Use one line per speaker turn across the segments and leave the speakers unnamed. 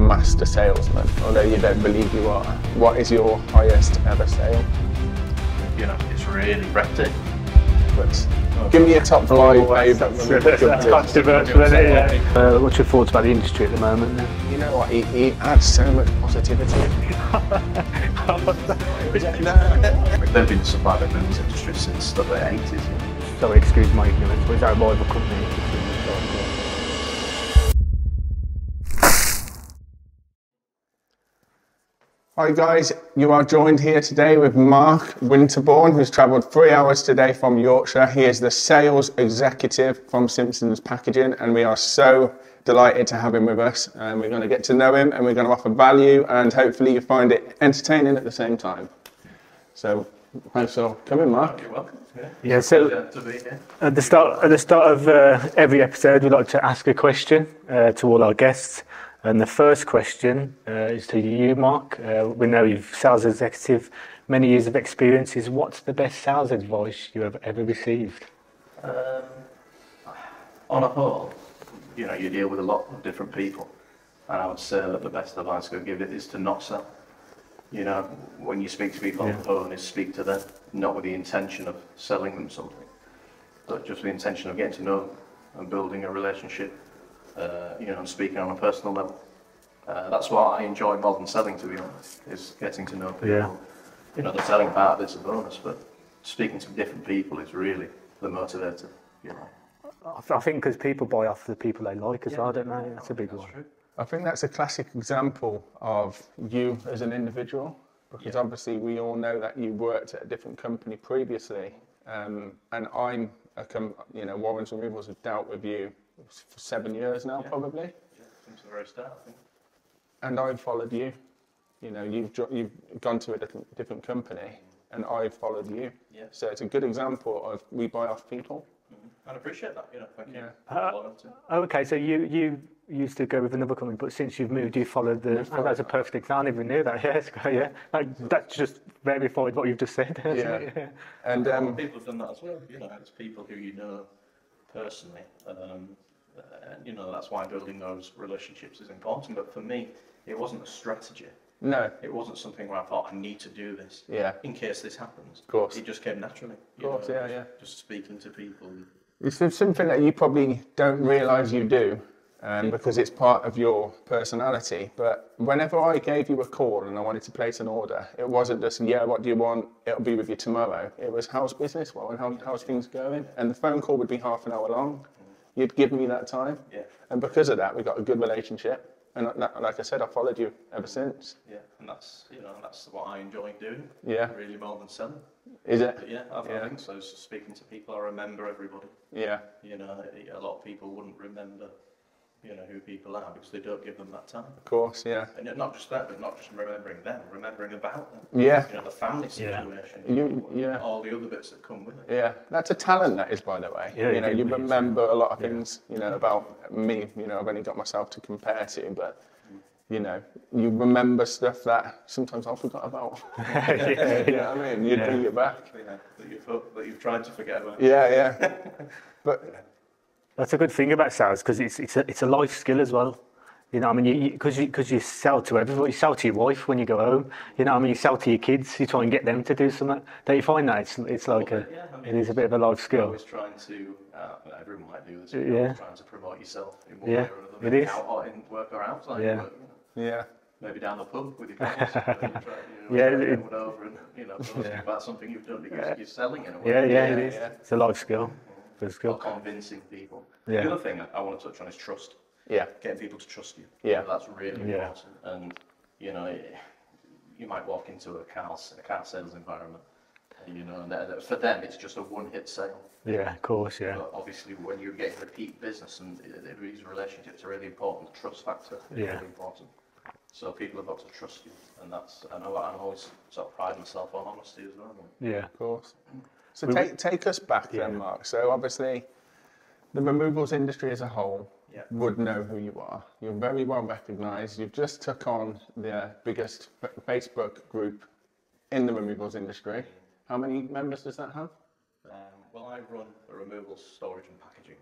master salesman, although you don't believe you are. What is your highest ever sale?
You know, it's really breathtaking.
But give me a top 5 favourite.
That's controversial, isn't it? Yeah. What's your thoughts about the industry at the moment then?
You know what, he adds so much positivity.
They've been supplied in this industry since the late 80s.
Sorry, excuse my ignorance, but is that a rival company?
Hi guys, you are joined here today with Mark Winterbourne, who's travelled 3 hours today from Yorkshire. He is the sales executive from Simpsons Packaging, and we are so delighted to have him with us. And we're going to get to know him, and we're going to offer value, and hopefully you find it entertaining at the same time. So, thanks for coming, Mark.
You're welcome.
Yeah, so
To be here.
at the start of every episode, we like to ask a question to all our guests. And the first question is to you, Mark. We know you're sales executive, many years of experience. What's the best sales advice you have ever received?
On a whole, you know, you deal with a lot of different people, and I would say that the best advice I could give it is to not sell. You know, when you speak to people on the phone, is speak to them, not with the intention of selling them something, but just with the intention of getting to know them and building a relationship. You know, and speaking on a personal level. That's what I enjoy more than selling, to be honest, is getting to know people.
Yeah.
You know, the selling part of it's a bonus, but speaking to different people is really the motivator, you know.
I think because people buy off the people they like as well, don't they? That's a big one.
True.
I think that's a classic example of you as an individual, because obviously we all know that you worked at a different company previously, and I'm, you know, Warren's Removals have dealt with you for 7 years now, probably.
Yeah, since the very start, I think.
And I've followed you. You know, you've gone to a different company, and I've followed you.
Yeah.
So it's a good example of we buy off people.
I appreciate that, you know, thank you.
Okay, so you used to go with another company, but since you've moved, you followed the... that's a perfect example. I never even knew that. Yes, yeah. That's just verified what you've just said.
Yeah. And
people have done that as well, you know, it's people who you know personally. And, you know, that's why building those relationships is important. But for me, it wasn't a strategy.
no,
It wasn't something where I thought I need to do this
yeah,
in case this happens.
of course.
It just came naturally.
Of course, yeah.
Just speaking to people.
It's something that you probably don't realise you do, because it's part of your personality. But whenever I gave you a call and I wanted to place an order, it wasn't just, yeah, what do you want? It'll be with you tomorrow. It was, how's business? Well, and how's things going? And the phone call would be half an hour long. You'd give me that time.
Yeah.
And because of that, we got a good relationship. And like I said, I followed you ever since.
Yeah, and that's, you know, that's what I enjoy doing.
Yeah.
Really more than selling.
Is it?
But yeah, I think so. So speaking to people, I remember everybody.
Yeah.
You know, a lot of people wouldn't remember, you know, who people are because they don't give them that time.
Of course, yeah.
And not just that, but not just remembering them, remembering about them.
Yeah.
You know, the family situation, all the other bits that come with it.
Yeah, that's a talent, that is, by the way.
Yeah,
you know, you
it is.
remember a lot of things, you know, about me. You know, I've only got myself to compare to, but, you know, you remember stuff that sometimes I forgot about. You know what I mean? You bring it back.
Yeah, that you've tried to forget about.
Yeah. But
That's a good thing about sales because it's a life skill as well. You know, I mean, because you sell to everybody. You sell to your wife when you go home. You know, I mean, you sell to your kids. You try and get them to do something. Don't you find that it's like it is a bit of a life skill.
Always trying to. Everyone might do this.
Yeah.
Trying to promote yourself in one way or another.
It is.
Out or in work or outside.
Yeah.
Work, you know.
yeah,
Maybe down the pub with your friends.
Yeah,
Everyone over and, you know, talking about something you've done because you're selling in a way.
Yeah, it is. It's a life skill. Good
Or
skill.
convincing people.
Yeah.
The other thing I want to touch on is trust.
yeah,
Getting people to trust you.
Yeah.
That's really
Yeah.
important. And, you know, you might walk into a car sales environment, and, you know, and for them it's just a one-hit sale.
Yeah, of course, yeah.
But obviously, when you're getting repeat business, and these relationships are really important, the trust factor is
Yeah.
really important. So people have got to trust you, and that's, I know I always sort of pride myself on honesty as well.
Yeah.
of course. So take us back then, Mark. So obviously, the removals industry as a whole would know who you are. You're very well recognised. You've just took on the biggest Facebook group in the removals industry. How many members does that have?
Well, I run the removals, storage and packaging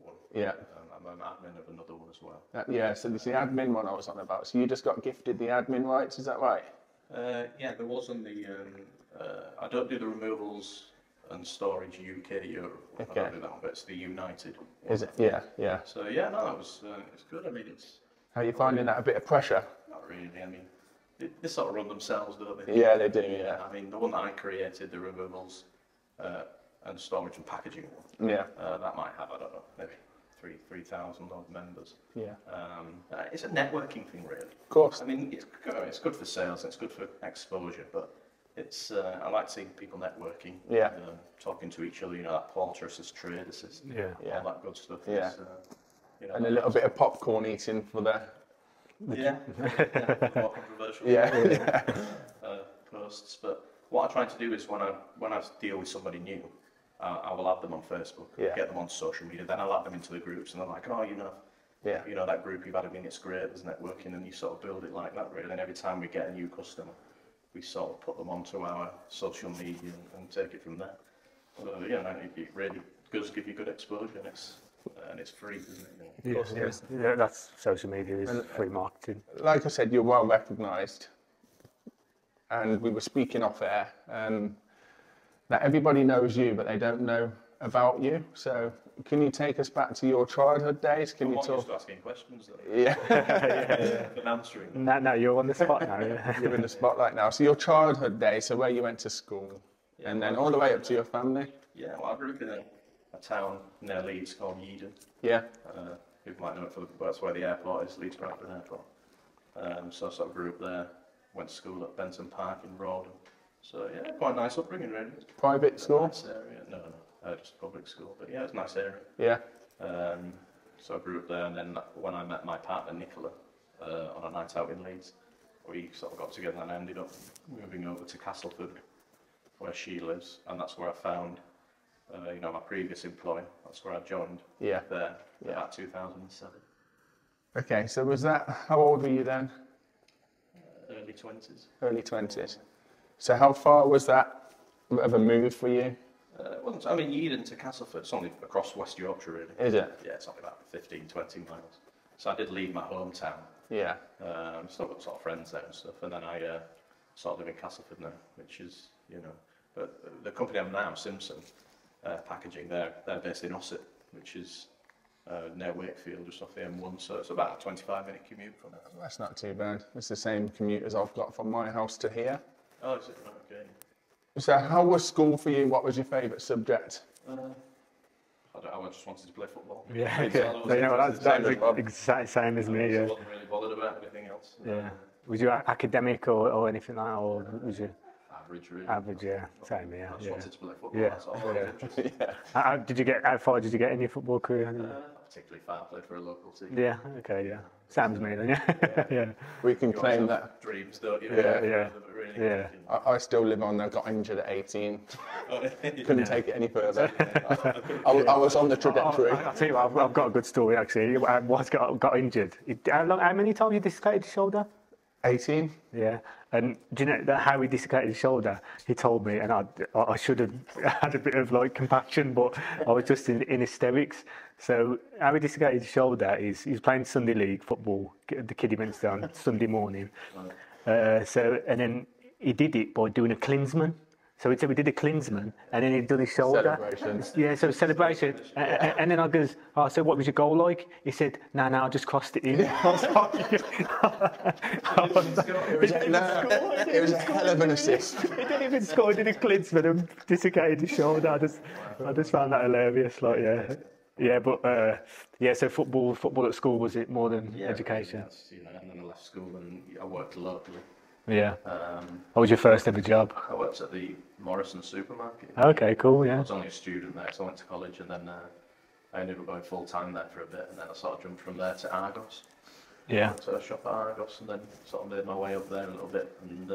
one.
Yeah.
I'm an admin of another one as well.
Yeah, so this is the admin one I was on about. So you just got gifted the admin rights, is that right?
Yeah, there wasn't the. I don't do the removals and storage UK Europe.
Okay.
I don't do that one, but it's the United one.
Is it? Yeah, yeah.
So yeah, no, it was it's good. I mean, it's
How are you finding that a bit of pressure?
not really. I mean, they sort of run themselves, don't they?
Yeah, they do, yeah.
I mean, the one that I created, the removals and storage and packaging one.
Yeah.
That might have, I don't know, maybe 3,000 odd members.
Yeah.
It's a networking thing, really.
Of course.
I mean, it's good for sales, it's good for exposure, but it's I like seeing people networking,
Yeah.
talking to each other. You know, that Porter assist, trade assist,
Yeah.
all that good stuff.
Yeah.
It's, you know,
And a little bit of popcorn eating for the...
yeah, more controversial.
Yeah.
Posts. But what I try to do is when I deal with somebody new, I will add them on Facebook,
Yeah.
get them on social media, then I'll add them into the groups, and they're like, oh,
Yeah.
you know that group you've added in, it's great, there's networking, and you sort of build it like that, really. And every time we get a new customer, we sort of put them onto our social media and take it from there. So yeah, it really does give you good exposure, and it's free, isn't it?
Yeah, that's social media is free marketing.
Like I said, you're well recognised. And we were speaking off air, that everybody knows you, but they don't know about you. So can you take us back to your childhood days? Can you
I'm
talk?
used to asking questions, though.
Yeah.
And answering them.
No, you're on the spot now. Yeah.
You're in the spotlight now. So your childhood days, so where you went to school, and then all the way up to your family?
Yeah, well, I grew up in a town near Leeds called Yeadon.
Yeah.
People might know it, but that's where the airport is, Leeds Bradford Airport. So I sort of grew up there, went to school at Benton Park in Rawdon. So yeah, quite a nice upbringing, really.
Private school?
Nice area. No, just public school. But yeah, it's a nice area.
Yeah.
So I grew up there, and then when I met my partner Nicola on a night out in Leeds, we sort of got together, and I ended up moving over to Castleford, where she lives, and that's where I found, my previous employer. That's where I joined.
Yeah.
There,
Yeah.
about 2007.
Okay, so was that, how old were you then?
Early 20s.
Early 20s. So how far was that of a move for you?
I mean, Yeadon to Castleford, it's only across West Yorkshire, really.
Is it?
Yeah, it's only about 15, 20 miles. So I did leave my hometown.
Yeah.
Still got sort of friends there and stuff, and then I sort of live in Castleford now, which is, but the company I'm now, Simpson Packaging, they're based in Ossett, which is near Wakefield, just off the M1, so it's about a 25-minute commute from there.
That's not too bad. It's the same commute as I've got from my house to here.
Oh, is it? Okay.
So how was school for you? What was your favourite subject?
I just wanted to play football.
Yeah,
So
that's
Bob.
exactly the same as me.
I
Yeah.
wasn't really bothered about anything else.
Yeah. Was you academic or anything like that, or was you
Average, really.
average? Yeah, same. Yeah.
I just
Yeah.
wanted to play football.
Yeah.
That's all I was interested in.
How far did you get in your football career?
Not particularly far. I played for a local team.
Yeah. Okay. Yeah. Same as me then. Yeah. Yeah.
We can
You
claim
always
that.
have dreams, don't you?
Yeah.
But really,
Yeah.
I still live on there, got injured at 18. Couldn't take it any further.
Yeah.
I was on the trajectory.
I'll tell you what, I've got a good story actually. I once got injured. How many times you dislocated your shoulder?
18?
Yeah, and do you know that how he dislocated his shoulder? He told me, and I should have had a bit of like compassion, but I was just in hysterics. So how he dislocated his shoulder is he's playing Sunday league football. The kid he went to on Sunday morning. So and then he did it by doing a Klinsman. So we did a Klinsman, and then he'd done his shoulder.
Celebration.
Yeah, so celebration. And then I goes, oh, so what was your goal like? He said, no, I just crossed it in. I was like,
It was a hell of an assist.
he didn't even score, he did a Klinsman and dislocated his shoulder. I just found that hilarious. Like, yeah. Yeah, but so football at school, was it more than education?
Yes, and then I left school and I worked locally.
Yeah. What was your first ever job?
I worked at the Morrison supermarket.
Okay, cool,
I
yeah.
was only a student there, so I went to college, and then I ended up going full time there for a bit, and then I sort of jumped from there to Argos.
Yeah.
So I shop at Argos, and then sort of made my way up there a little bit. And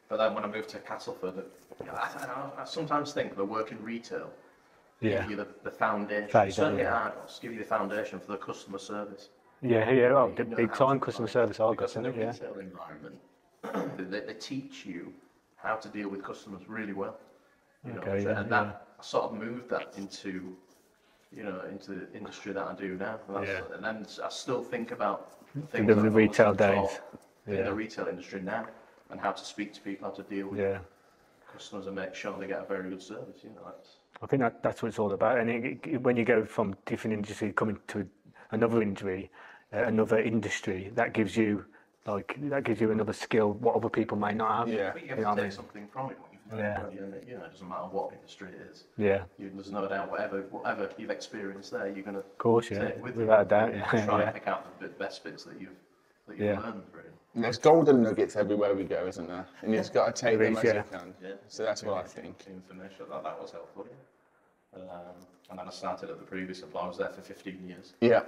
but then when I moved to Castleford, I sometimes think the work in retail give you the foundation. Certainly at Argos, give you the foundation for the customer service.
Yeah, well, the big time customer service Argos,
Because in
isn't
the
it? Yeah.
retail environment, they teach you how to deal with customers really well.
Okay, yeah,
and that I sort of moved that into, into the industry that I do now. And,
Yeah.
and then I still think about things
The
that I've
retail
always been
days.
taught
Yeah.
in the retail industry now, and how to speak to people, how to deal with
Yeah.
customers and make sure they get a very good service.
I think that's what it's all about. And when you go from different industry coming to another another industry, that gives you another skill what other people might not have.
Yeah.
But you have to take something from it when you find
Yeah.
it. It doesn't matter what industry it is.
Yeah.
There's no doubt whatever you've experienced there, you're going to
Of course, yeah.
take with
Without
you.
a doubt,
And
yeah.
try
Yeah.
and pick out the best bits that you've
Yeah.
learned, really.
And there's golden nuggets everywhere we go, isn't there? And you just got to take
There
them
is,
as
yeah.
you can.
Yeah.
So that's what I think.
The information that was helpful. And then I started at the previous employer. I was there for 15 years.
Yeah.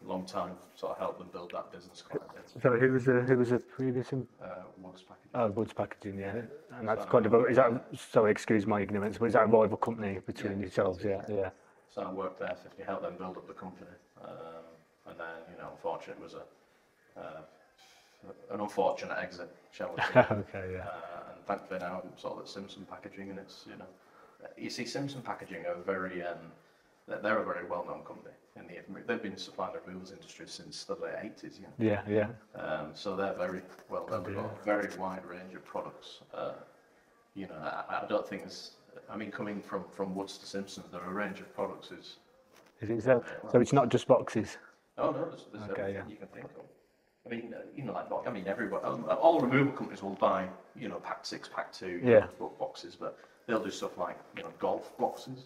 Long time, sort of helped them build that business quite a bit.
So who was the previous?
Woods packaging.
Oh, Woods Packaging, yeah. And that's kind of is that? Sorry, excuse my ignorance, but is that a rival company between yourselves? Yeah, yeah.
So I worked there to help them build up the company, and then unfortunately it was an unfortunate exit, shall we say?
Okay, yeah.
And thankfully now I'm sort of at Simpson Packaging, and it's you see Simpson Packaging are very they're a very well-known company. They've been supplying the reels industry since the late 80s.
Yeah, yeah.
So they're very well known. They've got a very wide range of products. I don't think it's. I mean, coming from Woods to Simpsons, there are a range of products.
Is it so it's not just boxes?
Oh no, there's
Okay,
everything you can think of. I mean, everyone. All removal companies will buy, pack 6, pack 2,
Yeah.
boxes, but they'll do stuff like, golf boxes,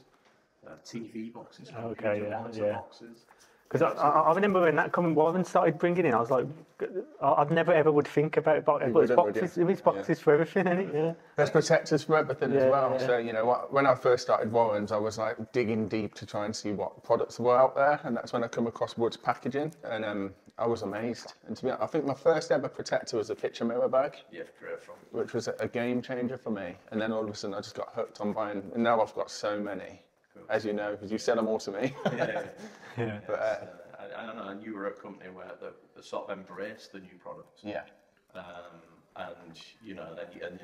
TV boxes,
Okay,
computer
yeah,
monitor
yeah.
boxes.
Because I remember when that coming Warren started bringing in, I was like, I'd never ever would think about it, but it's
wouldn't, would
boxes.
you?
It's boxes for everything, isn't it? Yeah.
There's protectors for everything as
Yeah,
well.
yeah.
So, when I first started Warren's, I was like digging deep to try and see what products were out there. And that's when I come across Woods Packaging. And I was amazed. And to be honest, I think my first ever protector was a picture mirror bag,
Yeah, great from.
which was a game changer for me. And then all of a sudden I just got hooked on buying. And now I've got so many, as you know, because you sell them all to me.
Yeah.
But, I don't know, and you were a company where they sort of embraced the new products.
Yeah.
And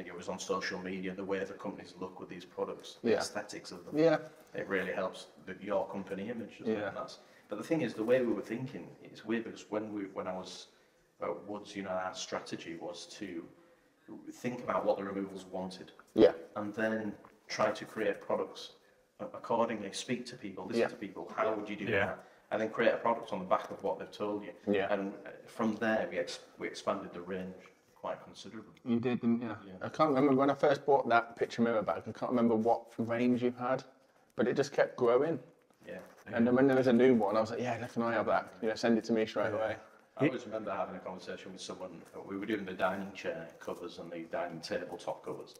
it was on social media, the way the companies look with these products, the
Yeah.
aesthetics of them.
Yeah.
It really helps your company image. Doesn't it?
Yeah.
And but the thing is, the way we were thinking, it's weird because when I was at Woods, our strategy was to think about what the removals wanted.
Yeah.
And then try to create products accordingly, speak to people, listen
Yeah.
to people, how would you do
Yeah.
that? And then create a product on the back of what they've told you.
Yeah.
And from there, we expanded the range quite considerably.
You did, didn't you?
Yeah.
I can't remember when I first bought that picture mirror bag. I can't remember what range you had, but it just kept growing.
Yeah.
And then when there was a new one, I was like, yeah, can I have that? Send it to me straight away.
I always remember having a conversation with someone. We were doing the dining chair covers and the dining table top covers.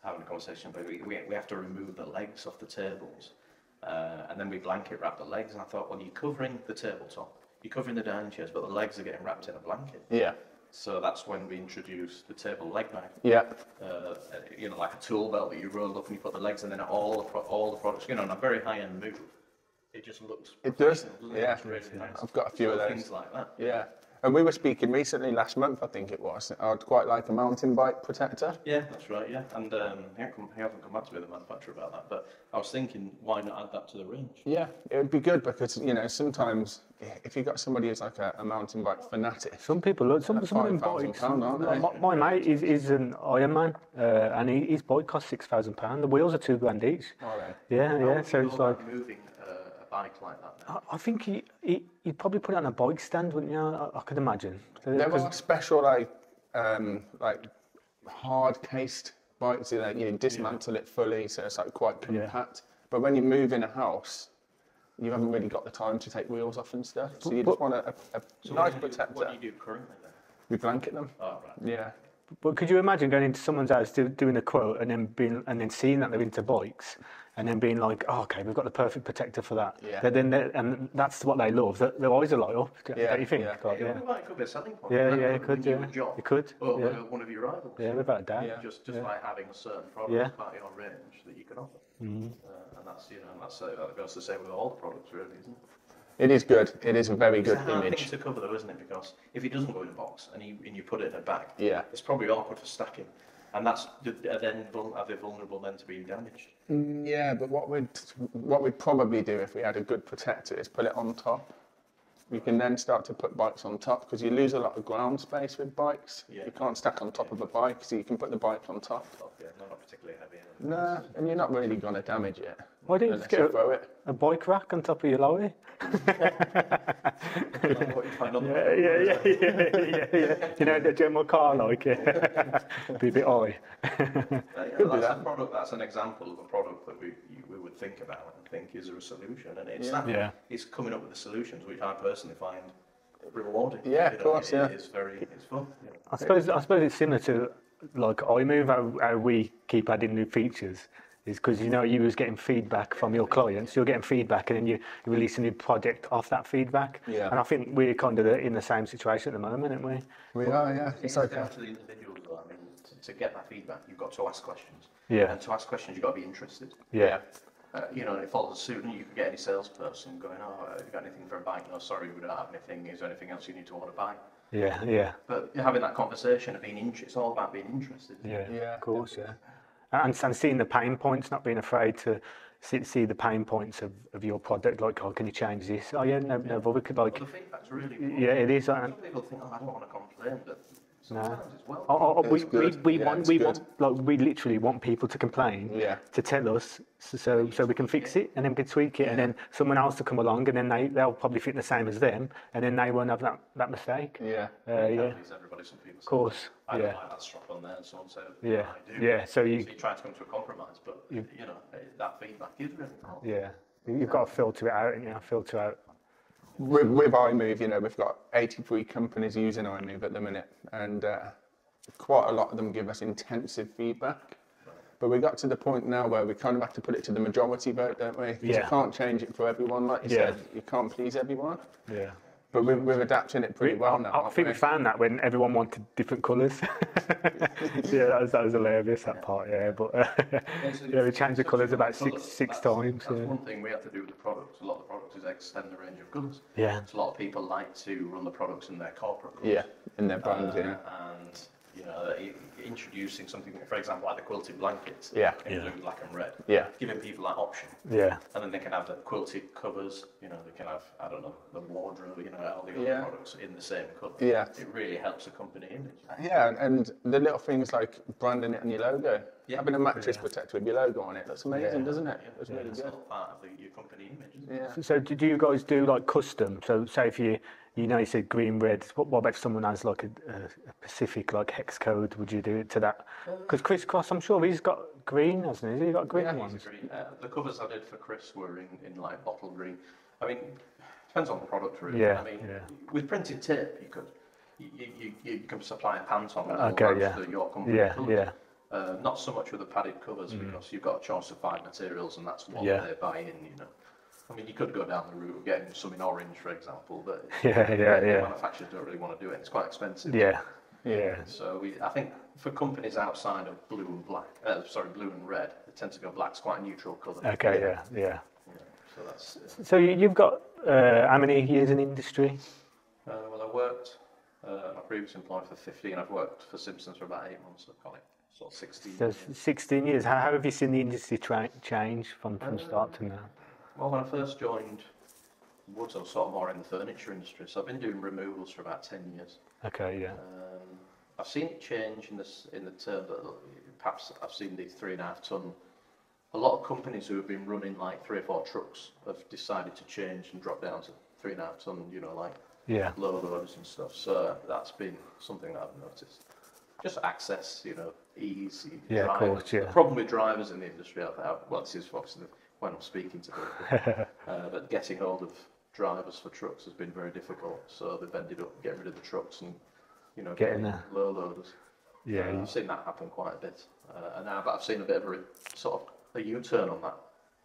Having a conversation, but we have to remove the legs off the tables, and then we blanket wrap the legs. And I thought, well, you're covering the tabletop, you're covering the dining chairs, but the legs are getting wrapped in a blanket.
Yeah.
So that's when we introduced the table leg bag.
Yeah.
Like a tool belt that you roll up and you put the legs, and then all the products. On a very high end move, it just looks.
It does.
professional, doesn't it?
Yeah.
It's really nice.
I've got a few of those.
Things like that.
Yeah. And we were speaking recently, last month, I think it was. I'd quite like a mountain bike protector.
Yeah, that's right, yeah. And he hasn't come back to me, the manufacturer, about that. But I was thinking, why not add that to the range?
Yeah, it would be good because, sometimes if you've got somebody who's like a mountain bike fanatic,
Some people look. Some of them
£5,000,
bikes.
aren't they?
My mate is an Ironman, and his bike costs £6,000. The wheels are £2,000 each.
Are they?
Yeah,
How
yeah.
would
So
you
it's
go
like.
about moving a bike like that now?
I think you'd probably put it on a bike stand, wouldn't you? I could imagine.
There are special like hard cased bikes that you dismantle it fully, so it's like quite compact. But when you move in a house, you haven't really got the time to take wheels off and stuff. So you just want a nice protector.
What do you do currently then?
We blanket them.
Oh, right.
Yeah.
But could you imagine going into someone's house doing a quote and then seeing that they're into bikes and then being like, oh, okay, we've got the perfect protector for that.
Yeah.
And that's what they love. Their eyes are light up.
Yeah,
Don't you think?
yeah.
Like,
It could be a selling point.
Yeah,
rather
yeah, it
than
could,
you
yeah.
a job
It could,
Or
yeah.
one of your rivals.
Yeah, without a doubt.
Yeah.
Just by having a certain product
Yeah.
as part of your range that you can offer. And that goes to say with all the products, really, isn't it?
It is good. It is a very
It's
good
a hard
image.
thing to cover, though, isn't it? Because if it doesn't go in a box and you put it in a bag,
Yeah.
it's probably awkward for stacking. And that's are they vulnerable then to being damaged?
Yeah, but what we'd probably do if we had a good protector is put it on top. You can then start to put bikes on top because you lose a lot of ground space with bikes.
Yeah.
You can't stack on top of a bike, so you can put the bike on top.
Yeah, not particularly heavy.
No, and you're not really going to damage it.
Why don't you just get
throw it?
a bike rack on top of your lorry?
Like what you find on the
Yeah. You know, the general car, like, be a bit high.
That's a product. That's an example of a product that we would think about and think, is there a solution? And it's it's coming up with the solutions, which I personally find rewarding.
Yeah, of course.
It's fun. Yeah.
I suppose it's similar to like iMove, how we keep adding new features. Is because you was getting feedback from your clients, you're getting feedback, and then you release a new project off that feedback.
Yeah.
And I think we're kind of in the same situation at the moment, aren't we?
We are, yeah.
It's down to the individuals, though. I mean, to get that feedback, you've got to ask questions.
Yeah.
And to ask questions, you've got to be interested.
Yeah.
And it follows suit, and you can get any salesperson going, have you got anything for a bike? No, sorry, we don't have anything. Is there anything else you need to want to buy?
Yeah.
But having that conversation of being it's all about being interested.
Yeah, of course, yeah. And seeing the pain points, not being afraid to see the pain points of your product, like, can you change this? Oh yeah, no, but we could, like...
Well, the feedback's really good.
Yeah, it is.
Some people think, I don't want to complain, but sometimes it's well.
We literally want people to complain, to tell us, so we can fix it, and then we tweak it, and then someone else to come along, and then they'll probably think the same as them, and then they won't have that mistake.
Everybody, some people say,
of course.
I don't like that strap on there, and someone said,
yeah,
I do.
yeah. So you
try to come to a compromise, but that feedback is really important.
Yeah, you've got to filter it out, filter out.
With iMove, we've got 83 companies using iMove at the minute, and quite a lot of them give us intensive feedback. But we got to the point now where we kind of have to put it to the majority vote, don't we? Because you can't change it for everyone, like you said. You can't please everyone.
Yeah.
But we're adapting it pretty well now.
I think we found that when everyone wanted different colours. that was hilarious, that part, yeah. But we changed the colours about six times.
That's one thing we have to do with the products. A lot of the products is extend the range of colours.
Yeah.
So a lot of people like to run the products in their corporate colours.
Yeah, in their brands,
And introducing something, for example, like the quilted blankets in blue, black and red, giving people that option.
Yeah.
And then they can have the quilted covers, they can have, I don't know, the wardrobe, all the other products in the same colour. Yeah. It really helps the company image.
Yeah, and the little things like branding it on your logo. Having a mattress protector with your logo on it, that's amazing, doesn't it? It's really good.
It's all part of your company image, isn't it?
Yeah.
So do you guys do like custom? So say if you said green, red, what about if someone has like a specific like hex code, would you do it to that? Because Chris Cross, I'm sure he's got green, hasn't he? He's got green ones.
Green. The covers I did for Chris were in like bottle green. I mean, depends on the product really.
Yeah,
I mean, with printed tape, you can supply a Pantone for your company colours. Not so much with the padded covers because you've got a choice of 5 materials and that's what they're buying, I mean, you could go down the route of getting some in orange, for example, but manufacturers don't really want to do it. It's quite expensive.
Yeah.
So I think for companies outside of blue and black, blue and red, they tend to go black's quite a neutral colour.
Okay, yeah.
So that's.
So you've got how many years in industry?
Well, I worked my previous employer for 15. I've worked for Simpsons for about 8 months. So I call it sort of 16.
So 16 years. How have you seen the industry change from start to now?
Well, when I first joined Woods, I was sort of more in the furniture industry, so I've been doing removals for about 10 years.
Okay, yeah.
I've seen it change in the term that perhaps I've seen the 3.5 ton. A lot of companies who have been running like 3 or 4 trucks have decided to change and drop down to 3.5 ton, low loaders and stuff. So that's been something that I've noticed. Just access, ease.
Yeah, of course,
The problem with drivers in the industry, this is obviously when I'm speaking to people, but getting hold of drivers for trucks has been very difficult. So they've ended up getting rid of the trucks and getting low loaders. Yeah, I've seen that happen quite a bit. But I've seen a bit of a U-turn on that.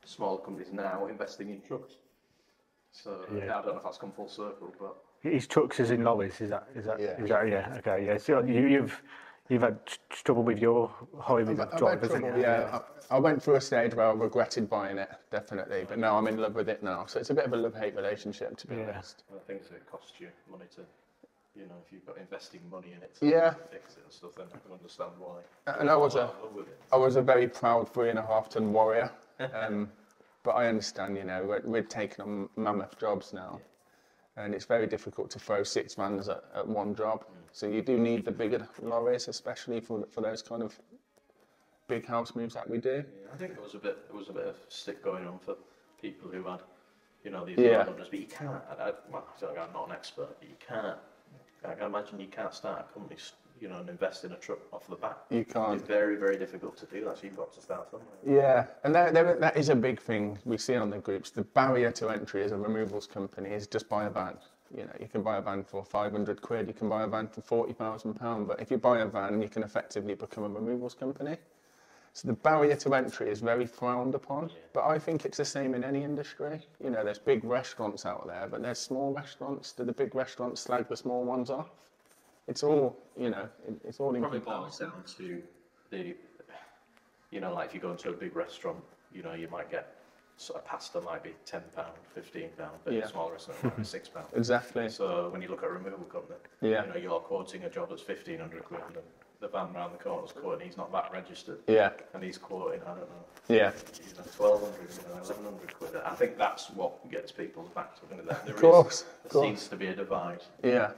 Smaller companies now investing in trucks. So I don't know if that's come full circle, but
his trucks is in lorries. Is that okay? Yeah. So you've had trouble with your hiring drivers, haven't you?
I went through a stage where I regretted buying it, definitely, but now I'm in love with it now. So it's a bit of a love-hate relationship, to be honest.
I think it costs you money to You know, if you've got investing money in it
Yeah.
to fix it and stuff, then I can understand why.
And I was a very proud 3.5-ton warrior. But I understand, you know, we're taking on mammoth jobs now. And it's very difficult to throw 6 vans at one job. So you do need the bigger lorries, especially for those kind of big house moves that we do.
Yeah, I think there was a bit of stick going on for people who had, you know, these numbers, but you can't. I'm not an expert, but you can't. I can imagine you can't start a company, you know, and invest in a truck off the bat.
You can't.
It's very, very difficult to do that. So you've got to start somewhere.
Yeah, and that is a big thing we see on the groups. The barrier to entry as a removals company is just buy a van. You know, you can buy a van for 500 quid, you can buy a van for £40,000, but if you buy a van, you can effectively become a removals company. So the barrier to entry is very frowned upon, but I think it's the same in any industry. You know, there's big restaurants out there, but there's small restaurants. Do the big restaurants slag the small ones off? It's all, you know, it's all
Probably boils down to the, you know, like if you go into a big restaurant, you know, you might get sort of pasta might be £10, £15, but a small restaurant might be £6.
Exactly.
So when you look at a removal company, you know, you're quoting a job that's 1,500 quid, and the van round the corner's quoting, he's not VAT registered. Yeah. And he's quoting, I don't know. Yeah. You know, 1,200, you know, 1,100 quid. I think that's what gets people's backs up into that. There seems to be a divide. Yeah.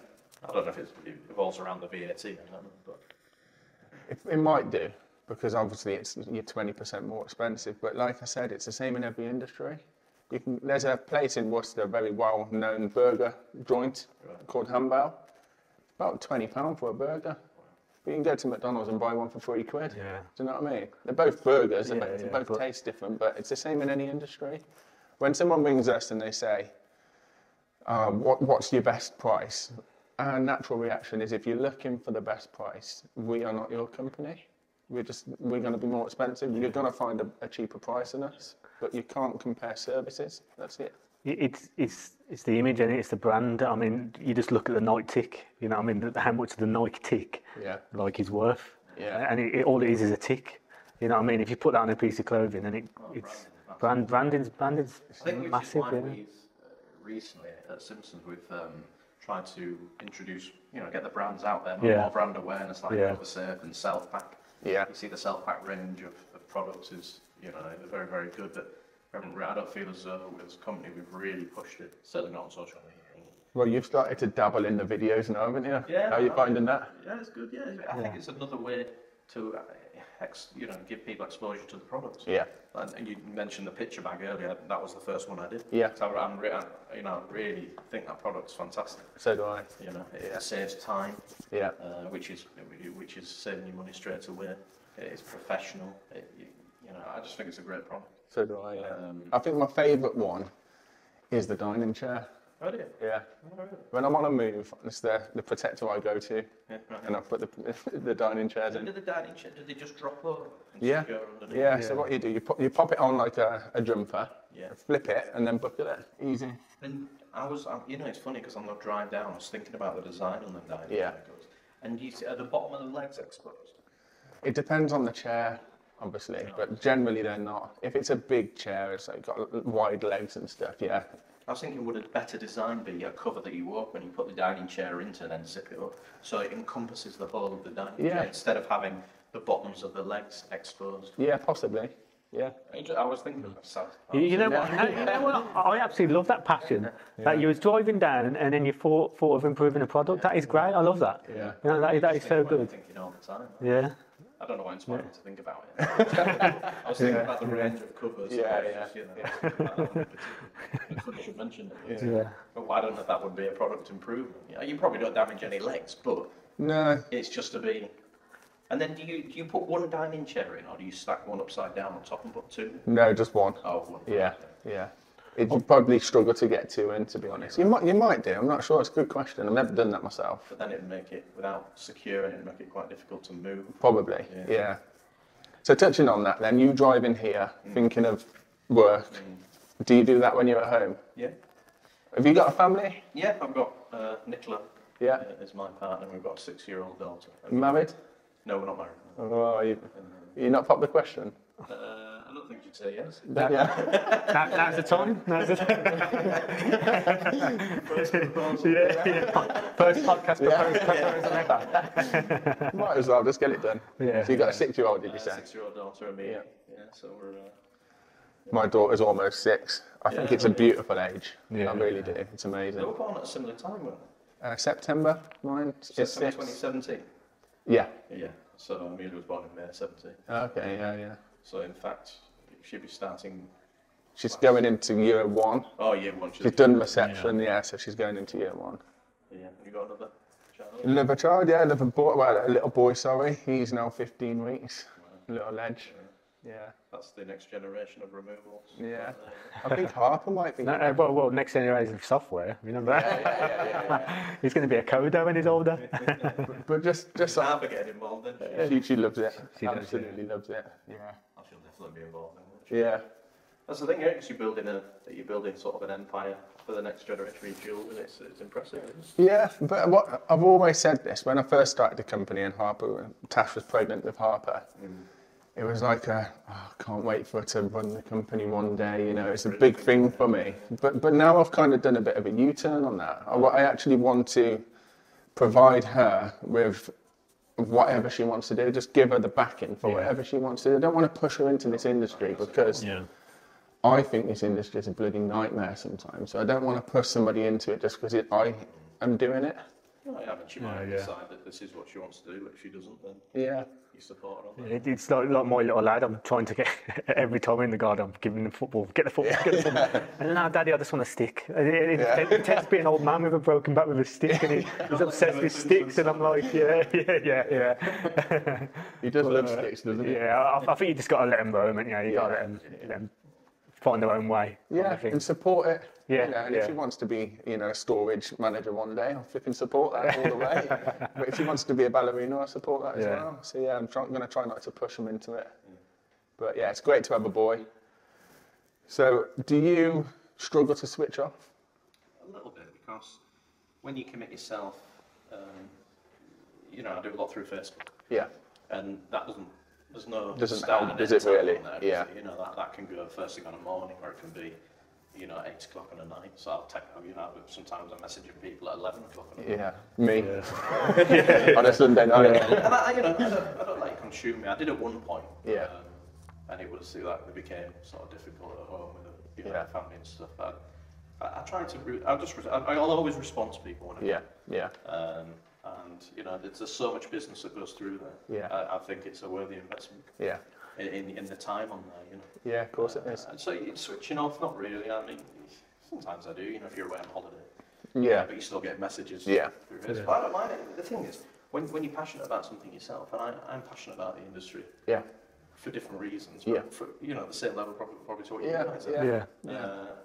I don't know if it revolves around the VAT, I don't know, but
it might do, because obviously you're 20% more expensive. But like I said, it's the same in every industry. There's a place in Worcester, a very well-known burger joint called Hambao. About £20 for a burger. But you can go to McDonald's and buy one for £3 quid. Yeah. Do you know what I mean? They're both burgers, they both taste different, but it's the same in any industry. When someone rings us and they say, what's your best price? Our natural reaction is, if you're looking for the best price, we are not your company. We're going to be more expensive. You're going to find a cheaper price than us, but you can't compare services. That's it.
It's the image and it's the brand. I mean, you just look at the Nike tick. You know, I mean, how much the Nike tick like is worth. Yeah. And all it is a tick. You know what I mean? If you put that on a piece of clothing, then it's branding's massive.
I think we've recently at Simpsons we've tried to introduce, you know, get the brands out there, more brand awareness, like Oversurf and Self-Pack. Yeah. You see the Self-Pack range of products is, you know, they're very, very good, but I don't feel as though as a company we've really pushed it, certainly not on social media.
Well, you've started to dabble in the videos now, haven't you? Yeah. How are you finding that?
Yeah, it's good, I think it's another way to, you know, give people exposure to the products. Yeah. And you mentioned the picture bag earlier. That was the first one I did. Yeah. So you know, I really think that product's fantastic.
So do I.
You know, it saves time. Yeah. Which is saving you money straight away. It's professional. You know, I just think it's a great product.
So do I. Yeah. I think my favourite one is the dining chair.
Oh, do you?
Yeah. Oh, really? When I'm on a move, it's the protector I go to, and I put the dining chairs in.
Do the dining chair, do they just drop over?
Yeah. Yeah. So what you do, you pop it on like a jumper, flip it, and then buckle it. Easy.
And you know, it's funny because on the drive down, I was thinking about the design on the dining chairs. And you see, at the bottom of the legs exposed?
It depends on the chair, obviously, but generally they're not. If it's a big chair, it's like got wide legs and stuff. Yeah.
I was thinking, would a better design be a cover that you open, you put the dining chair into, and then zip it up, so it encompasses the whole of the dining chair instead of having the bottoms of the legs exposed?
Yeah, possibly. Yeah.
I was thinking of myself.
You know what? I absolutely love that passion. That you was driving down and then you thought of improving the product. That is great. I love that. Yeah. You know, that is so good.
I'm thinking all the time.
Yeah.
I don't know why I'm inspired to think about it. I was thinking about the range of covers. You know, I couldn't mention it. But I don't know if that would be a product improvement. You probably don't damage any legs, but it's just to be. And then do you put one dining chair in, or do you stack one upside down on top and put two?
No, just one.
Oh, one.
Yeah. You'd probably struggle to get two in, to be honest. You might do. I'm not sure. It's a good question. I've never done that myself.
But then it'd make it, without securing it, it'd make it quite difficult to move.
Probably. Yeah. So touching on that, then you driving here, thinking of work. Do you do that when you're at home?
Yeah.
Have you got a family?
Yeah, I've got Nicola.
Yeah.
Is my partner. We've got a 6-year-old daughter.
Married?
No, we're not married.
Oh, you not popped the question?
A don't think you'd say yes.
Now's the time. Now's the time.
First proposal.
First podcast proposal ever.
Might as well just get it done.
Yeah.
So you got a 6-year-old, did you say?
6-year-old daughter and me.
Yeah.
So we're.
My daughter's almost 6. I think it's a beautiful age.
Yeah.
I really do. It's
They
amazing.
were born at a similar time, weren't they?
September, mine is 6.
September 2017.
Yeah.
Yeah. So Amelia was born in May 17.
Okay, yeah.
So in fact, she'd be starting.
She's going into year 1.
Oh, year 1.
She's done reception, so she's going into year 1.
Yeah. You got another child?
Another child, yeah, another boy, well, a little boy, sorry. He's now 15 weeks. Little edge. Yeah.
That's the next generation of removals.
Yeah. I think Harper might be.
Well, next generation of software. Remember that?
Yeah.
He's going to be a coder when he's older.
But just
Harper getting involved in it.
she loves it.
She does,
Absolutely loves it. Yeah.
I should definitely be involved in it.
Yeah.
That's the thing, because you're building sort of an empire for the next generation of Jules, and it's impressive. Isn't it?
Yeah, but what I've always said this when I first started the company and Tash was pregnant with Harper. It was like I can't wait for her to run the company one day. It's a big thing for me. But now I've kind of done a bit of a U-turn on that. I actually want to provide her with whatever she wants to do. Just give her the backing for whatever she wants to do. I don't want to push her into this industry because I think this industry is a bloody nightmare sometimes. So I don't want to push somebody into it just because I am doing it.
No, yeah, but she might decide that this is what she wants to do, but if she doesn't, then you support her on that.
It's like my little lad. I'm trying to get every time in the garden. I'm giving him the football. Get the football. Get the football. And now, Daddy, I just want a stick. It tends to be an old man with a broken back with a stick, and he's obsessed with sticks. And I'm like, yeah.
He does love sticks, doesn't he?
Yeah, I think you just got to let him roam, and you got to let them find their own way.
Yeah, and support it.
Yeah,
and if she wants to be, a storage manager one day, I'll flipping support that all the way. But if she wants to be a ballerina, I support that as well. So I'm going to try not to push them into it. But yeah, it's great to have a boy. So do you struggle to switch off?
A little bit, because when you commit yourself, I do a lot through Facebook.
Yeah.
And that doesn't
help,
start
does it really?
there,
Yeah.
That can go first thing on a morning, or it can be 8 o'clock on a night. So I'll take, sometimes I'm messaging people at 11 o'clock on a night.
Yeah, me. On a Sunday night.
And I don't let it consume me. I did at one point.
Yeah.
And it was that it became sort of difficult at home with the family and stuff. But I try to, I'll always respond to people when I can.
Yeah.
And there's so much business that goes through there.
Yeah.
I think it's a worthy investment.
Yeah.
In the time on there,
Yeah, of course it is.
And so it's switching off, not really. I mean, sometimes I do. If you're away on holiday.
Yeah.
But you still get messages.
Yeah.
Through his. But I don't mind it. The thing is, when you're passionate about something yourself, and I'm passionate about the industry.
Yeah.
For different reasons,
Yeah.
but for the same level probably to what you
Yeah,
guys
yeah.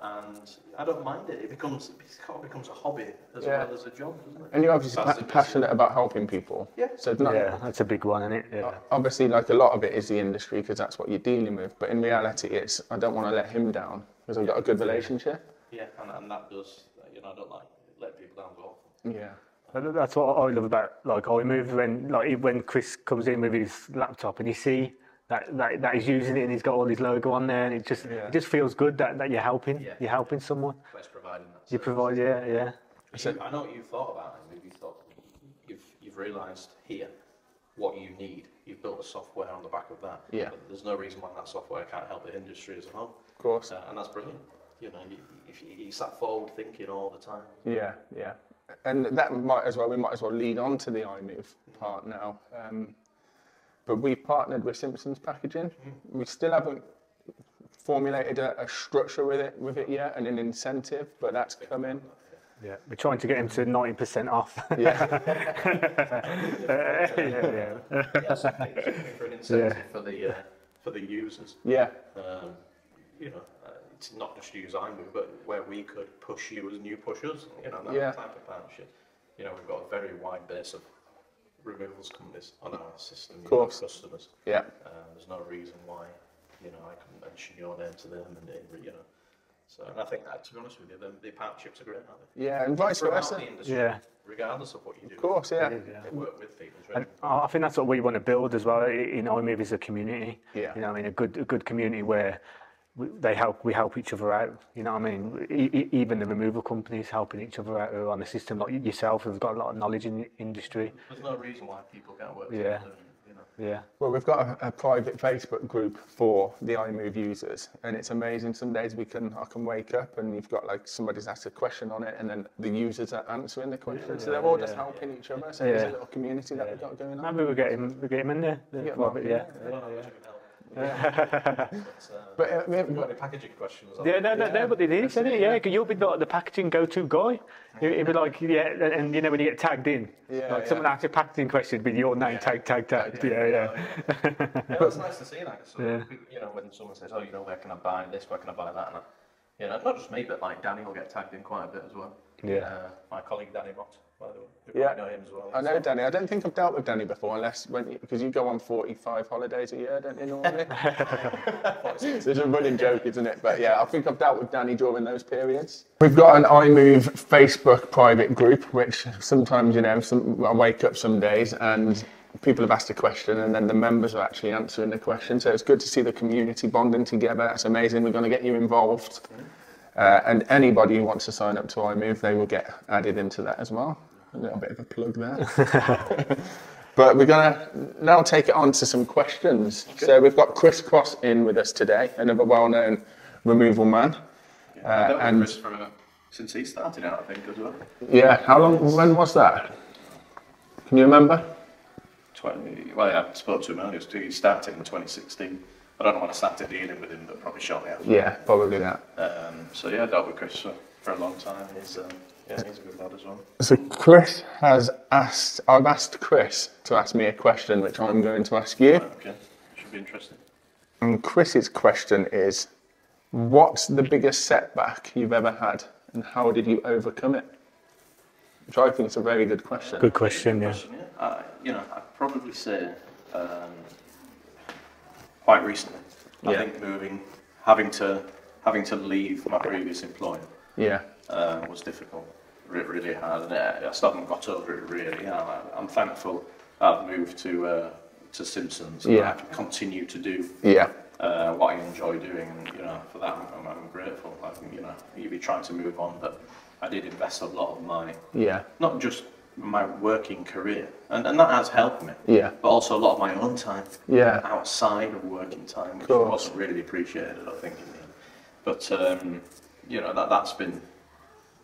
And I don't mind it. It becomes a hobby as well as a job, doesn't it?
And you're obviously passionate about helping people.
Yeah.
So it's not,
that's a big one, isn't it? Yeah.
Obviously, like a lot of it is the industry because that's what you're dealing with. But in reality, it's I don't want to let him down because I've got a good relationship.
Yeah, and that does. I don't like letting people down so often.
Yeah.
That's what I love about iMove when Chris comes in with his laptop and you see that he's using it and he's got all his logo on there and it just feels good that you're helping someone.
But it's providing that.
You provide, yeah.
I know what you thought about it. Maybe you thought you've realised here what you need. You've built a software on the back of that.
Yeah.
But there's no reason why that software can't help the industry as a whole.
Of course.
And that's brilliant. It's that forward thinking all the time.
Yeah. And that we might as well lead on to the iMove part now. But we've partnered with Simpsons Packaging. We still haven't formulated a structure with it yet and an incentive, but that's coming.
Yeah, we're trying to get him to 90% off.
Yeah.
For an incentive for the users.
Yeah.
It's not just use iMove, but where we could push you as new pushers. That type of partnership. We've got a very wide base of removals companies on our system, customers.
Yeah.
There's no reason why, I couldn't mention your name to them, and So, and I think that, to be honest with you, the partnerships are great, aren't they?
Yeah, and vice
Throughout
versa.
the industry,
Yeah.
regardless of what you do.
Of course, yeah.
They work with people. It's really
And I think that's what we want to build as well. You know, iMove is a community.
Yeah.
You know, I mean, a good community where we help each other out. You know, what I mean, even the removal companies helping each other out who are on the system, like yourself, who've got a lot of knowledge in the industry.
There's no reason why people can't work
Yeah.
together. You know.
Yeah.
Well, we've got a private Facebook group for the iMove users, and it's amazing. Some days I can wake up and you've got like somebody's asked a question on it, and then the users are answering the question. So they're all just helping each other. So there's a little community that we've got going on.
Maybe we'll get him in there.
Get
Private,
Mark,
yeah.
I don't know which can help. But
But
got any packaging questions?
Yeah, no, but it is, isn't it? Yeah, 'cause you'll be the packaging go-to guy. It'd be like, yeah, and you know when you get tagged in, like someone asks a packaging question, but your name tagged. Yeah.
It's nice to see that. So, you know, when someone says, "Oh, you know, where can I buy this? Where can I buy that?" And you know, not just me, but like Danny will get tagged in quite a bit as well. My colleague Danny Mott, by the way. You know him as well.
I know Danny. I don't think I've dealt with Danny before, unless because you go on 45 holidays a year, don't you normally? It's a running joke, isn't it? But yeah, I think I've dealt with Danny during those periods. We've got an iMove Facebook private group, which sometimes, you know, I wake up some days and people have asked a question and then the members are actually answering the question. So it's good to see the community bonding together. That's amazing. We're going to get you involved. And anybody who wants to sign up to iMove, they will get added into that as well. A little bit of a plug there. But we're going to now take it on to some questions. Okay. So we've got Chris Cross in with us today, another well-known removal man.
And Chris since he started out, I think, as well.
Yeah, when was that? Can you remember?
Well, I spoke to him earlier. He started in 2016. I don't know when I started dealing with him, but probably shortly after.
Yeah, probably that.
So yeah, I dealt with Chris for a long time. He's a good lad as well.
So I've asked Chris to ask me a question, which I'm going to ask you.
Right, okay, should be interesting.
And Chris's question is, what's the biggest setback you've ever had, and how did you overcome it? Which I think is a very good question.
Good question, yeah.
You know, I'd probably say quite recently. I think having to leave my previous employer. Was difficult, really hard, and I still haven't got over it really. I'm thankful I've moved to Simpsons and I can continue to do what I enjoy doing, and you know, for that I'm grateful. I think, you know, you'd be trying to move on, but I did invest a lot of my not just my working career, and that has helped me, but also a lot of my own time outside of working time, which wasn't really appreciated, I think, in the end. But you know, that's been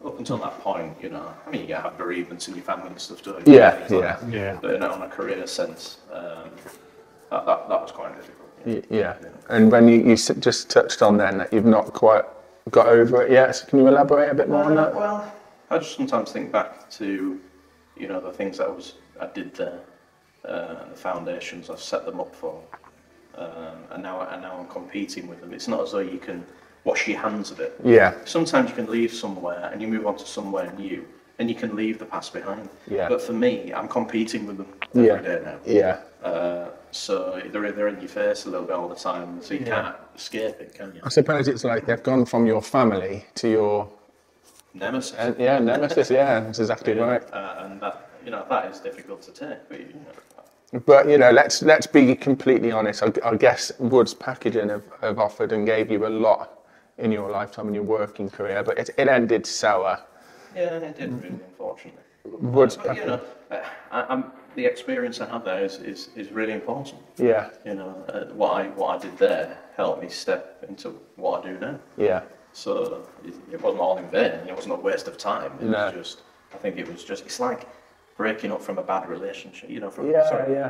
up until that point, you know, I mean, you have bereavements in your family and stuff, don't you? But on a career sense, that was quite difficult.
And when you just touched on then that you've not quite got over it yet, so can you elaborate a bit more on that?
Well, I just sometimes think back to, you know, the things I I did there, and the foundations I've set them up for, and now I'm competing with them. It's not as though you can wash your hands of it. Yeah. Sometimes you can leave somewhere and you move on to somewhere new, and you can leave the past behind. Yeah. But for me, I'm competing with them every day now. Yeah. So they're in your face a little bit all the time, so you can't escape it, can you?
I suppose it's like they've gone from your family to your
nemesis.
Nemesis. Yeah, that's exactly right.
And that, you know, that is difficult to take. But, you know.
But you know, let's be completely honest. I guess Woods Packaging have offered and gave you a lot in your lifetime, in your working career, but it ended sour.
Yeah, it did really, unfortunately.
Woods
but, you know, the experience I had there is really important.
Yeah.
You know, what I did there helped me step into what I do now. Yeah. So it wasn't all in vain. It wasn't a waste of time. It was just, I think it was just, it's like breaking up from a bad relationship, you know,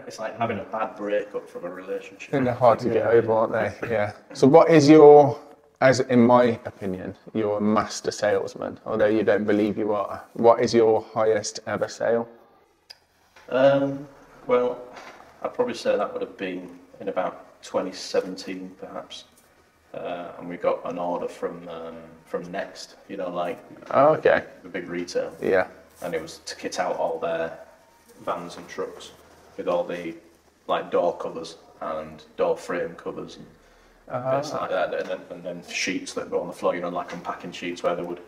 it's like having a bad breakup from a relationship.
And they're hard to get over, aren't they? Yeah. So what is your, as in my opinion, you're a master salesman, although you don't believe you are. What is your highest ever sale?
Well, I'd probably say that would have been in about 2017, perhaps. And we got an order from Next, you know, like the big retail. Yeah. And it was to kit out all their vans and trucks with all the like door covers and door frame covers bits like that, and then sheets that go on the floor, you know, like unpacking sheets where they would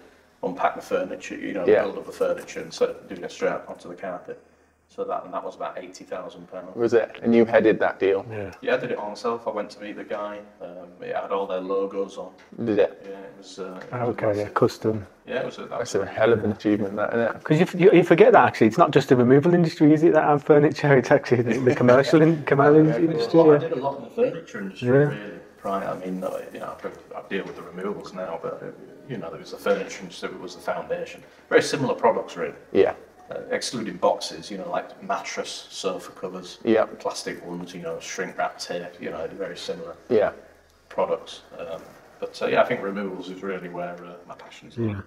unpack the furniture, you know, build up the furniture instead of doing it straight out onto the carpet. So that was about £80,000.
Was it? And you headed that deal?
Yeah, I did it all myself. I went to meet the guy. It had all their logos on.
Did it?
Yeah, it was.
Custom.
Yeah, it was.
That's a hell of an achievement, that, isn't it?
Because you forget that actually, it's not just the removal industry, is it, that have furniture? It's actually the commercial industry.
I did a lot in the furniture industry, really. Right. I mean, you know, I deal with the removals now, but you know, there was the furniture industry, it was the foundation. Very similar products, really.
Yeah.
Excluding boxes, you know, like mattress, sofa covers, plastic ones, you know, shrink wrap tape, you know, very similar products. But I think removals is really where my passion is. Yeah.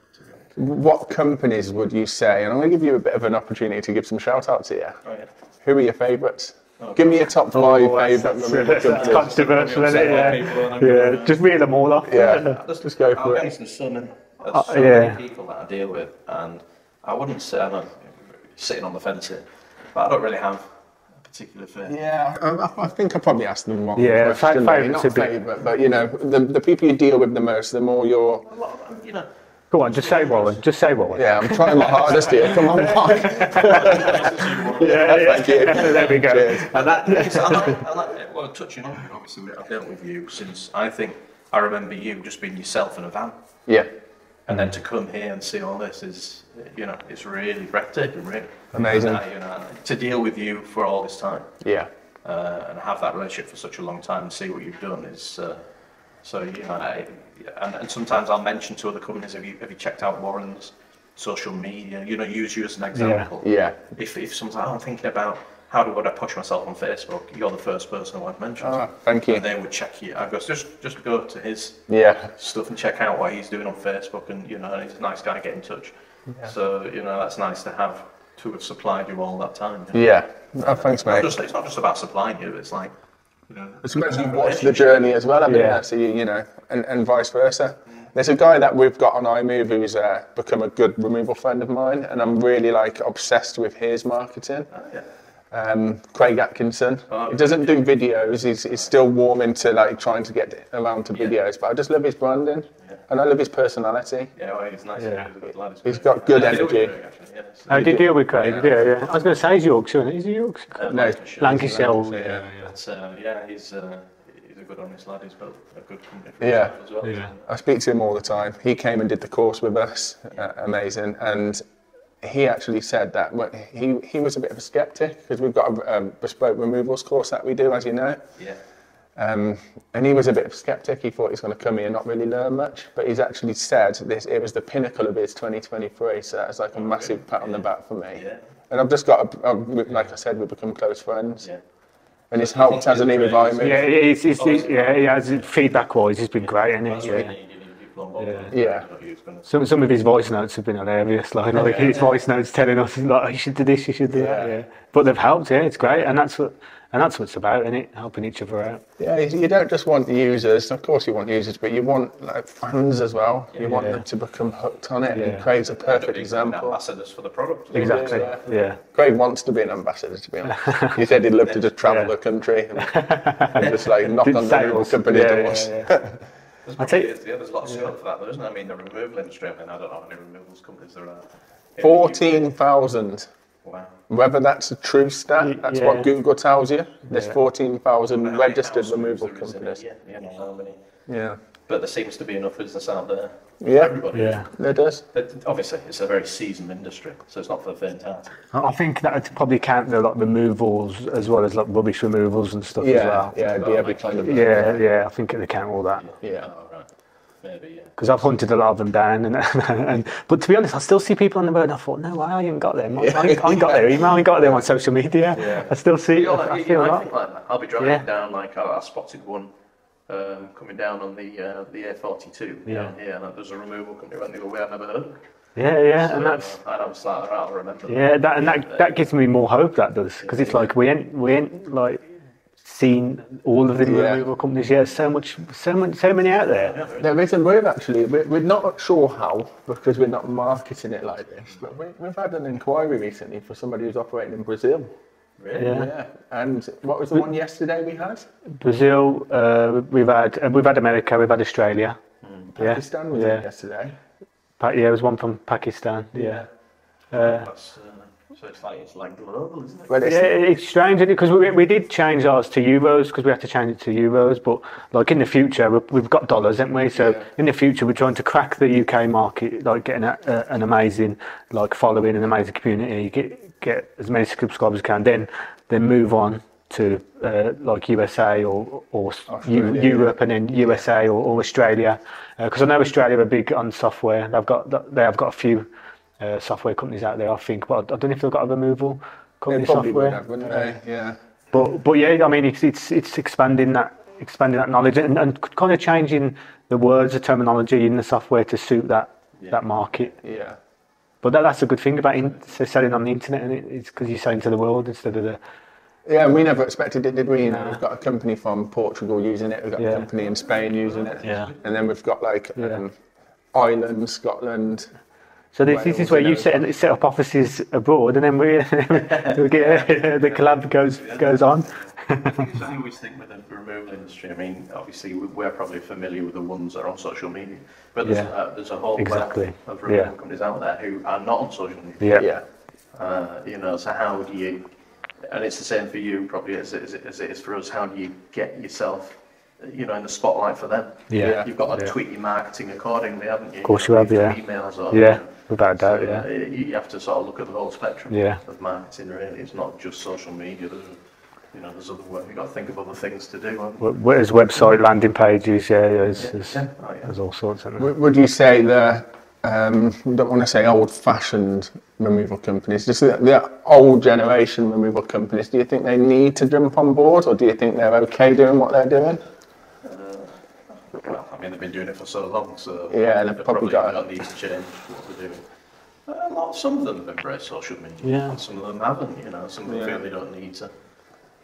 What companies would you say, and I'm going to give you a bit of an opportunity to give some shout outs here.
Oh, yeah.
Who are your favourites? Give me your top 5 favourite removal companies.
That's controversial, isn't it? Yeah. Just reel them all off.
Yeah, just go for it.
There's so many people that I deal with, and I wouldn't say I'm sitting on the fence here, but I don't really have a particular favourite.
Yeah, I think I probably asked them one
question.
Not favourite, but you know, the people you deal with the most, the more you're...
You know,
go on, just say one. Just say one.
Yeah, I'm trying my hardest here. Come on, Mark.
Thank you. There we go.
Cheers.
And well, touching on it, obviously, I've dealt with you since I remember you just being yourself in a van.
Yeah.
And then to come here and see all this is, you know, it's really breathtaking, really.
Amazing.
You know, to deal with you for all this time.
Yeah.
And have that relationship for such a long time and see what you've done is, so, you know, and sometimes I'll mention to other companies, have you checked out Warren's social media, you know, use you as an example.
Yeah.
If someone's like, I'm thinking about how would I push myself on Facebook, you're the first person I've mentioned.
Oh, thank you.
And they would check you. I go, just go to his stuff and check out what he's doing on Facebook, and you know, he's a nice guy, get in touch. Yeah. So, you know, that's nice to have supplied you all that time. You know?
Yeah. Oh, thanks, mate.
It's not just about supplying you, it's like, you know,
it's amazing you've watched the journey as well, I mean, that's, you know, and vice versa. There's a guy that we've got on iMove who's become a good removal friend of mine, and I'm really like obsessed with his marketing.
Oh, yeah.
Craig Atkinson. He doesn't do videos. He's still warm into like trying to get around to videos, but I just love his branding and I love his personality.
Yeah, well, he's nice.
Yeah.
He's a good lad.
He's got good energy.
I did deal with Craig. Yeah. I was going to say he's Yorkshire, isn't he? Is he Yorkshire?
No,
Lancashire.
But he's a good honest lad. He's built a good company for
Yeah.
himself as well.
Yeah.
I speak to him all the time. He came and did the course with us. Amazing. And he actually said that he was a bit of a skeptic because we've got a bespoke removals course that we do, as you know.
Yeah.
And he was a bit of a skeptic. He thought he was going to come here and not really learn much, but he's actually said it was the pinnacle of his 2023. So that's like a massive pat on the back for me.
Yeah.
And I've just got, like I said, we've become close friends.
Yeah.
And it's helped, hasn't he, with iMove?
Yeah, he has feedback-wise, he's been great, hasn't he?
Yeah.
Some of his voice notes have been hilarious. Like his voice notes telling us, like, oh, you should do this, you should do that. Yeah. But they've helped. Yeah, it's great, and that's what it's about, isn't it? Helping each other out.
Yeah, you don't just want users. Of course, you want users, but you want like fans as well. You want them to become hooked on it. Yeah. And Craig's a perfect example.
Ambassadors for the product.
Exactly. Yeah.
Craig wants to be an ambassador, to be honest. He said he'd love to just travel the country and just like knock on the company doors.
There's a lot of scope for that, though, isn't there? I mean, the removal industry, I don't know how many removals companies there are.
14,000.
Wow.
Whether that's a true stat, that's what Google tells you. There's 14,000 registered removal companies. Yeah.
But there seems to be enough business out there for
Yeah.
everybody.
Yeah.
There does.
But obviously, it's a very seasoned industry, so it's not for the faint-hearted.
I think that would probably count the like removals as well as like rubbish removals and stuff as well.
Yeah, it'd be every kind of...
Yeah, I think they count all that.
Yeah.
Oh, right. Maybe, yeah.
Because I've hunted a lot of them down, but to be honest, I still see people on the road and I thought, no, I ain't got them. I ain't got their email, I ain't got them on social media. Yeah. I still see, I feel
I think like that. I'll be driving down, like I spotted one coming down on the A42 down here, and there's a removal company around the way I've never heard of.
Yeah,
So,
and that's...
and I was like, I'll remember that.
Yeah, that gives me more hope, that does, because it's like we ain't like seen all of the removal companies yet. So many out there.
There is, and we're not sure how, because we're not marketing it like this, but we've had an inquiry recently for somebody who's operating in Brazil.
Really?
Yeah. And what was the one yesterday we had?
Brazil. We've had America. We've had Australia.
Pakistan was it yesterday?
Yeah, it was one from Pakistan. Yeah.
That's, so it's like global, isn't it?
Well,
It's strange because we did change ours to euros because we had to change it to euros. But like in the future, we've got dollars, haven't we? So in the future, we're trying to crack the UK market, like getting an amazing like following, an amazing community, get as many subscribers as can, then move on to like USA or Europe and then USA or Australia. Because I know Australia are big on software. They have got a few software companies out there, I think. But I don't know if they've got a removal company software.
Would have, wouldn't they? Yeah.
But yeah, I mean, it's expanding that knowledge and kind of changing the words, the terminology in the software to suit that market.
Yeah.
But that's a good thing about selling on the internet, and it's because you're selling to the world instead of the.
Yeah, we never expected it, did we? You know, we've got a company from Portugal using it. We've got a company in Spain using it.
Yeah.
And then we've got like Ireland, Scotland.
So this is where you set up offices abroad, and then we get the collab goes on.
I always think with the removal industry, I mean, obviously we're probably familiar with the ones that are on social media, but there's a whole wealth of removal companies out there who are not on social media. You know, so how do you? And it's the same for you, probably as it is for us. How do you get yourself, you know, in the spotlight for them?
Yeah.
You've got to tweak your marketing accordingly, haven't you?
Of course you have,
emails or
without doubt,
so, you have to sort of look at the whole spectrum of marketing. Really, it's not just social media. There's other work. You've got to think of other things to do.
There's website landing pages. There's all sorts.
Would you say we don't want to say old-fashioned removal companies, just the old generation removal companies, do you think they need to jump on board, or do you think they're okay doing what they're doing?
Well, I mean, they've been doing it for so long, so
they've probably
don't need to change what they're doing. Some of them have embraced social media, and some of them haven't. You know, some of them feel they don't need to.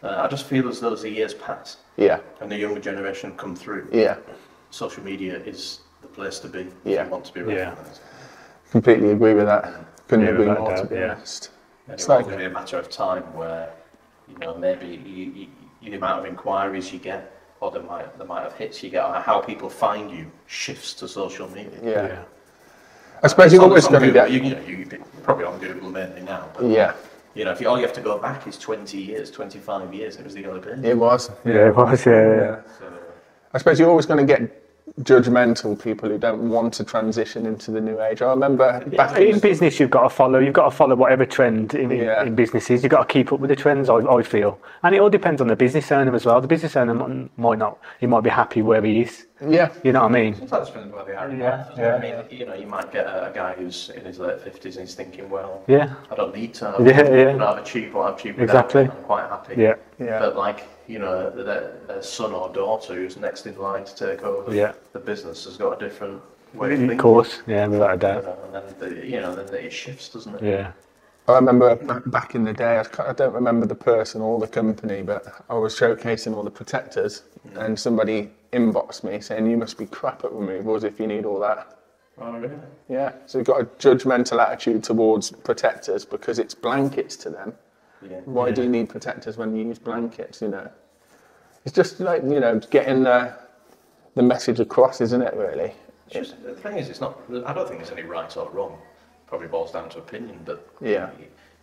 I just feel as though as the years pass, and the younger generation come through, social media is the place to be if you want to be recognised.
Completely agree with that. Couldn't agree more, to be honest.
It's like going to be a matter of time where, you know, maybe the amount of inquiries you get, or the amount of hits you get, or how people find you shifts to social media.
I suppose you're always going to get.
You're probably on Google mainly now, but you know, all you have to go back is 20 years, 25 years. It was the only page.
It was.
So,
I suppose you're always going to get judgmental people who don't want to transition into the new age. I remember back
in business, you've got to follow whatever trend in business is. You've got to keep up with the trends, I feel, and it all depends on the business owner as well. The business owner might be happy where he is.
Yeah,
you know what I mean.
Sometimes depends where they are. I mean, you know, you might get a guy who's in his late 50s and he's thinking, well, I don't need to. I've achieved what I've achieved.
Exactly.
I'm quite happy. But like, you know, their son or daughter who's next in line to take over the business has got a different way of thinking. Of
course, without a doubt.
And then it shifts, doesn't it?
Yeah.
I remember back in the day, I don't remember the person or the company, but I was showcasing all the protectors, and somebody inboxed me saying, you must be crap at removals if you need all that.
Oh, really?
Yeah, so you've got a judgmental attitude towards protectors because it's blankets to them. Why do you need protectors when you use blankets, you know? It's just like, you know, getting the message across, isn't it, really?
Just, the thing is, I don't think there's any right or wrong. Probably boils down to opinion, but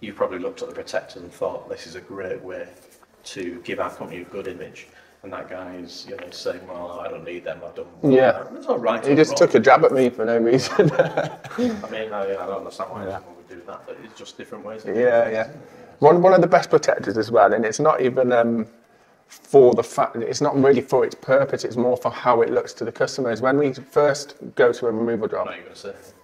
you've probably looked at the protectors and thought, this is a great way to give our company a good image. And that guy is, you know, saying, well, I don't need them, I've done well. It's not right.
He just took a jab at me for no reason.
I mean, I don't understand why someone would do that, but it's just different ways.
One of the best protectors as well, and it's not even for the fact, it's not really for its purpose, it's more for how it looks to the customers. When we first go to a removal job,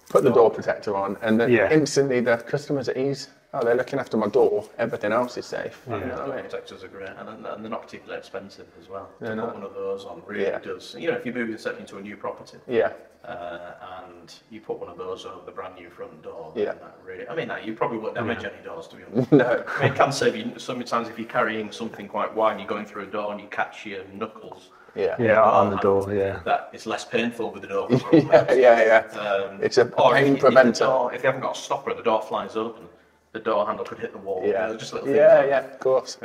put the door protector on, and then instantly the customer's at ease. Oh, they're looking after my door, everything else is safe.
Door protectors are great, and they're not particularly expensive as well. To put one of those on really does. You know, if you're moving into a new property, and you put one of those over the brand new front door, that really, I mean, you probably wouldn't damage any doors, to be honest.
No.
I mean, it can save you, sometimes if you're carrying something quite wide and you're going through a door and you catch your knuckles,
on the door,
that it's less painful with the door.
It's a pain preventer.
If you haven't got a stopper, the door flies open. the door handle could hit the wall.
Yeah.
Just little things
Yeah,
like
yeah, of course.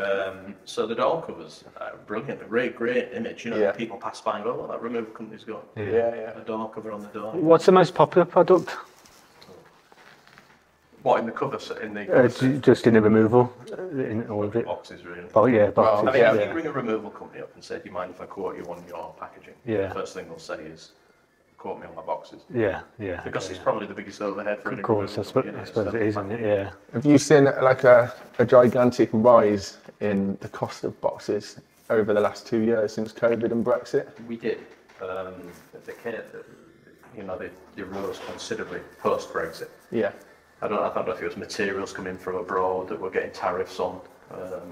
so the door covers, brilliant, a great image. People pass by and go, "Oh, that removal company's got a door cover on the door."
What's the most popular product?
What in the cover?
Just in the removal, in all of it.
Boxes, really.
Oh yeah, boxes.
I mean, if you ring a removal company up and say, "Do you mind if I quote you on your packaging?"
Yeah.
The first thing they'll say is, "Quote me on my boxes."
Yeah.
Because it's probably the biggest overhead for any
Of course, I
removal
suppose
company,
it is, isn't it? Yeah.
Have you seen like a gigantic rise in the cost of boxes over the last 2 years since COVID and Brexit?
We did. They rose considerably post Brexit.
Yeah.
I don't know if it was materials coming from abroad that were getting tariffs on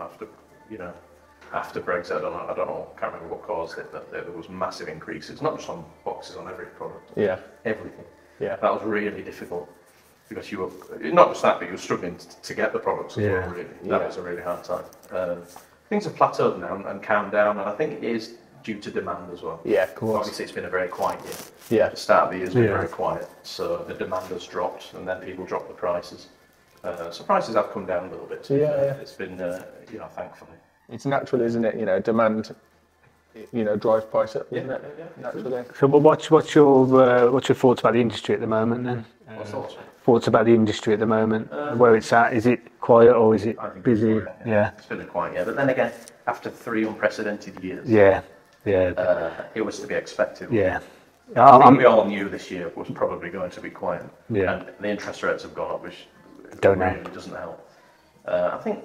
after Brexit. I don't know. Can't remember what caused it. But there was massive increases, not just on boxes, on every product.
Yeah.
Everything.
Yeah.
That was really difficult because you were not just that, but you were struggling to get the products as well. Really, that was a really hard time. Things have plateaued now and calmed down, and I think it is due to demand as well.
Yeah, of course.
Obviously, it's been a very quiet year.
Yeah.
The start of the year has been very quiet, so the demand has dropped, and then people drop the prices. So prices have come down a little bit. It's been, thankfully.
It's natural, isn't it? Demand, drives price up, isn't it?
Yeah.
Naturally.
So what's your thoughts about the industry at the moment then?
What thoughts?
Thoughts about the industry at the moment, where it's at? Is it quiet or is it busy?
Yeah. It's been a quiet year, but then again, after 3 unprecedented years, it was to be expected.
Yeah.
I think we all knew this year was probably going to be quiet.
Yeah.
And the interest rates have gone up, which
Don't
really
help.
doesn't help. I think,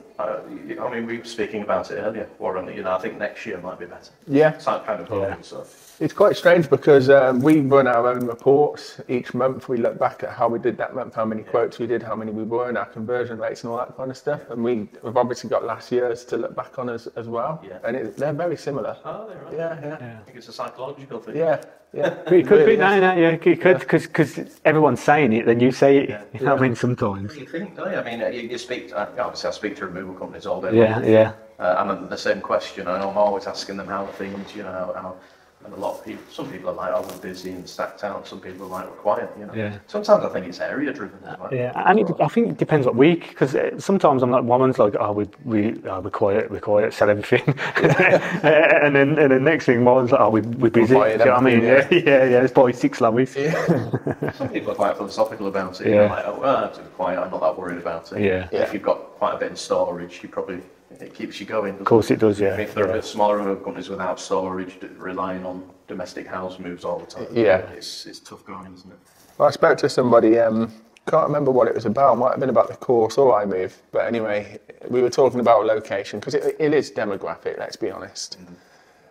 we were speaking about it earlier, Warren, I think next year might be better.
Yeah.
It's that kind of hoping, so.
It's quite strange because we run our own reports each month. We look back at how we did that month, how many quotes we did, how many we won, our conversion rates and all that kind of stuff. And we've obviously got last year's to look back on as well.
Yeah.
And they're very similar.
Oh, they're right.
Yeah.
I think it's a psychological thing.
Yeah.
It could be, it could, because everyone's saying it, then you say it.
Yeah.
You know what I mean? Sometimes.
You think, don't you? I mean, you speak, obviously I speak to removal companies all day.
Yeah.
And the same question, and I'm always asking them how things, how and a lot of people, some people are like, "Oh, we're busy and stacked out," some people are like, "We're quiet,"
Yeah.
Sometimes I think it's area driven as well.
Yeah, and I think it depends what week, because sometimes I'm like, woman's like, "Oh, we're quiet, sell everything," and then next thing, one's like, "Oh, we're busy." Do you know what I mean? Yeah, let's buy 6 lorries.
Some people are quite philosophical about it.
Yeah.
Like, "Oh, well, I'm quiet. I'm not that worried about it."
Yeah.
If you've got quite a bit in storage, it keeps you going.
Of course it does, yeah.
If there are a bit smaller companies without storage, relying on domestic house moves all the time.
Yeah.
It's tough going, isn't it?
Well, I spoke to somebody, can't remember what it was about, might have been about the course or iMove, but anyway, we were talking about location, because it is demographic, let's be honest.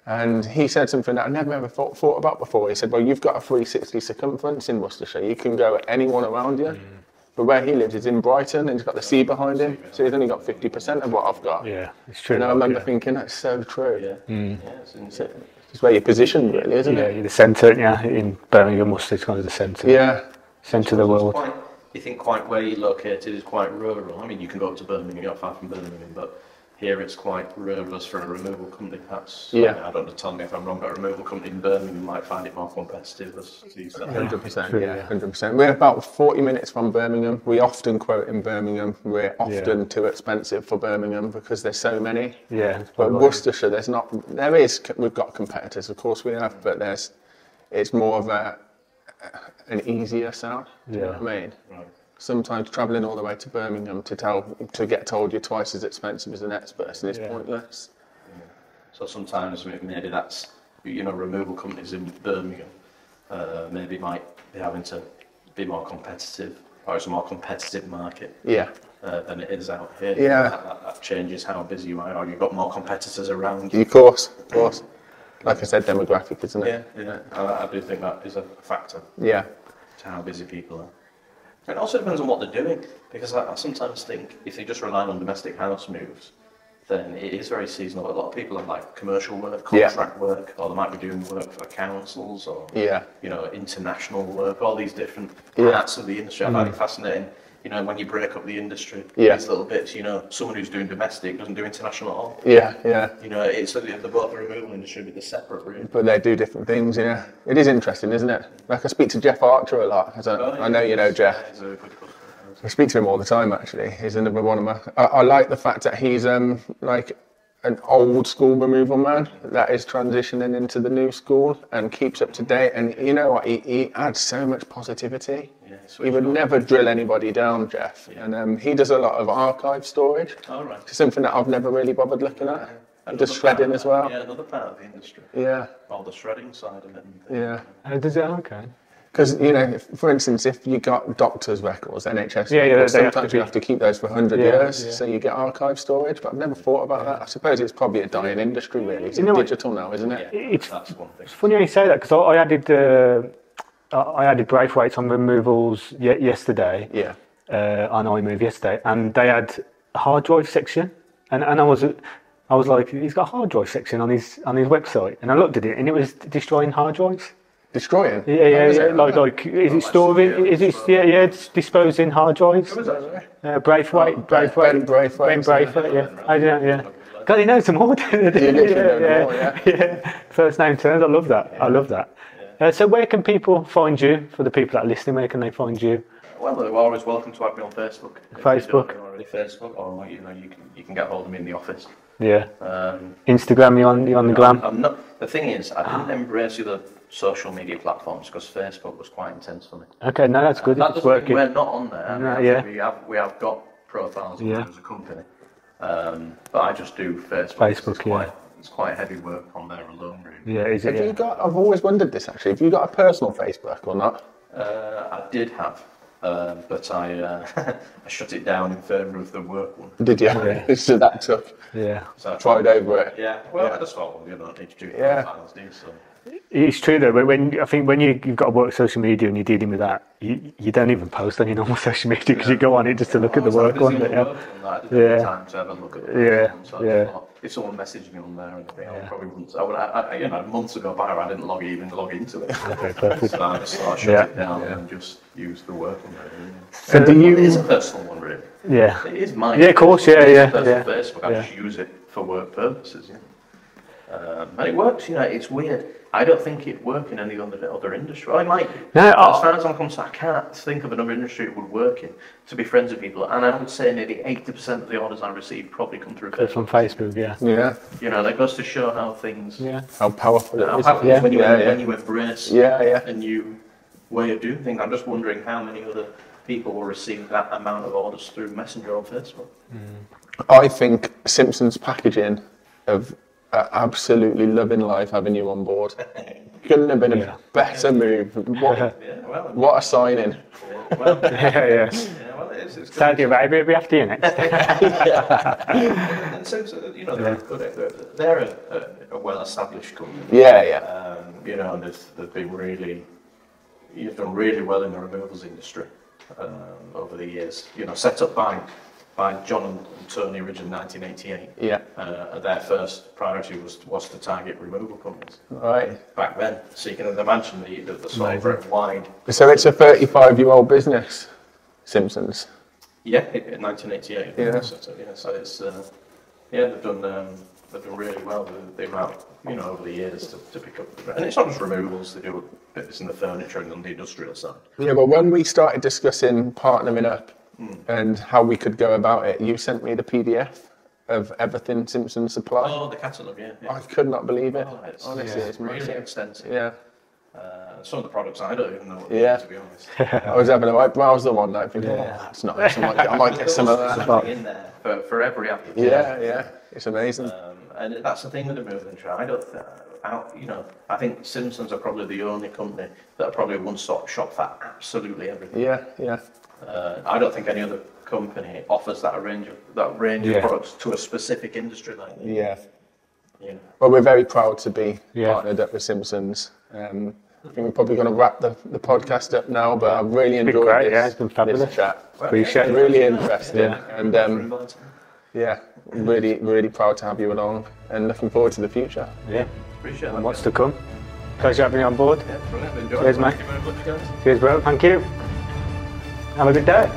And he said something that I never ever thought about before. He said, well, you've got a 360 circumference in Worcestershire, you can go at anyone around you. But where he lives is in Brighton, and he's got the sea behind him, so he's only got 50% of what I've got.
Yeah, it's true.
And I remember thinking, that's so true.
Yeah.
It's where you're positioned, really, isn't it?
Yeah, the centre, in Birmingham, Worcester's kind of the centre.
Yeah.
Centre of the world.
You think quite where you're located is quite rural. I mean, you can go up to Birmingham, you're not far from Birmingham, but here it's quite rural as for a removal company. I don't know, tell me if I'm wrong, but a removal company in Birmingham might find it more competitive as to use that.
100%, yeah, 100%. We're about 40 minutes from Birmingham. We often quote in Birmingham. We're often too expensive for Birmingham because there's so many.
Yeah.
But Worcestershire, we've got competitors, of course we have, but it's more of an easier sell. Do you know what I mean?
Right.
Sometimes travelling all the way to Birmingham to get told you're twice as expensive as the next person is pointless.
Yeah. So sometimes maybe that's, removal companies in Birmingham maybe might be having to be more competitive, or it's a more competitive market than it is out here.
Yeah.
That changes how busy you are, or you've got more competitors around you.
Of course. Like I said, demographic, isn't it?
Yeah. I do think that is a factor
Yeah.
to how busy people are. It also depends on what they're doing, because I sometimes think if they just rely on domestic house moves, then it is very seasonal. A lot of people are like commercial work, contract work, or they might be doing work for councils, or international work, all these different parts of the industry. I find it fascinating. When you break up the industry, these little bits, someone who's doing domestic doesn't do international at all.
Yeah.
It's the both the removal industry, but they're separate, really.
But they do different things, It is interesting, isn't it? Like I speak to Jeff Archer a lot. I know you know Jeff.
He's a good customer.
I speak to him all the time, actually. He's another one of my... I like the fact that he's like an old school removal man that is transitioning into the new school and keeps up to date. And you know what? He adds so much positivity. Yeah, he would never drill anybody down, Jeff. Yeah. And he does a lot of archive storage. Oh, right. It's something that I've never really bothered looking at. And does shredding as well.
Yeah, another part of the industry.
Yeah.
All the shredding side of it.
Yeah.
Does it? Okay.
Because, you know, for instance, if you got doctors' records, NHS
yeah,
records,
yeah,
sometimes you have to keep those for 100 years, so you get archive storage, but I've never thought about that. I suppose it's probably a dying industry, really. It's digital now, isn't it?
That's one thing.
It's funny how you say that, because I added Braithwaite's on removals yesterday, on iMove yesterday, and they had a hard drive section, and I was like, he's got a hard drive section on his website, and I looked at it, and it was destroying hard drives.
Destroying?
Yeah. Like, is it storing? Is it? Yeah, it's disposing hard drives. Braithwaite.
Ben Braithwaite.
Yeah. God, he knows them all. Yeah. First name terms. I love that. Yeah. I love that. So, where can people find you? For the people that are listening, where can they find you?
Well, they're always welcome to have me on Facebook.
Facebook.
Or you can get hold of me in the office.
Yeah. Instagram, you on the gram?
I'm not. The thing is, I didn't embrace the other social media platforms because Facebook was quite intense for me.
Okay, no, that's good.
That doesn't mean we're not on there.
No,
we have got profiles as a company, but I just do Facebook. It's quite heavy work on there alone, really.
Yeah, is it?
Have you got? I've always wondered this actually. Have you got a personal Facebook or not?
I did have. But I shut it down in favour of the work one.
Did you? Yeah. So that took.
Yeah.
So I tried over it.
Yeah. Well, I just thought, you don't need to do profiles, do you? So.
It's true though. When you've got to work social media and you're dealing with that, you don't even post on your normal social media because you go on it just to look at the work one.
I didn't have time to have a look at the if someone messaged me on there, I probably wouldn't. Months ago, I didn't even log into it.
Okay, perfect.
So I just shut it down and just use the work on there.
So
it is a personal one, really.
Yeah.
It is mine.
Yeah, of course. Yeah.
Facebook. I just use it for work purposes. And it works. It's weird. I don't think it work in any other industry. Well, it might do.
No,
as far as I'm concerned, I can't think of another industry it would work in to be friends with people. And I would say nearly 80% of the orders I receive probably come through Facebook.
From Facebook, yeah.
That goes to show how things...
Yeah. How powerful it is.
When you embrace a new way of doing things. I'm just wondering how many other people will receive that amount of orders through Messenger or Facebook.
I think Simpsons Packaging have... absolutely loving life having you on board. Couldn't have been a better move. What a signing.
Well, it is.
Saudi Arabia, we have to next.
And so, they're a well-established company. And they've been really, you've done really well in the removals industry over the years. Set up by John and Tony Ridge in 1988. Their first priority was to target removal companies.
Right.
Back then. So you can imagine the sort of very wide.
So it's a 35-year-old business, Simpsons.
Yeah, in 1988.
Yeah.
So it's they've done really well. The amount over the years to pick up. And it's not just removals. They do bits in the furniture and on the industrial side. Yeah,
but when we started discussing partnering up. And how we could go about it. You sent me the PDF of everything Simpsons supply.
Oh, the catalogue, yeah.
I could not believe it.
Honestly, it's really extensive.
Yeah.
Some of the products I don't even know what they're, to be honest.
I was having a right browser one night thinking, that's nice. I might get some of that.
In there for every application.
Yeah. It's amazing.
And that's the thing with the moving trade. I think Simpsons are probably the only company that are probably a one-stop shop for absolutely everything.
Yeah.
I don't think any other company offers that range of products to a specific industry like that.
Yeah. Well, we're very proud to be partnered up with Simpsons. I think we're probably going to wrap the podcast up now, but I've really enjoyed this.
Yeah, it's been fabulous.
This chat.
Appreciate it.
Really interesting. And really proud to have you along and looking forward to the future.
Yeah.
Appreciate it.
And what's to come. Pleasure having you on board.
Yeah, brilliant. Enjoy.
Cheers, mate.
Thank you very much, guys.
Cheers, bro. Thank you. Have a good day.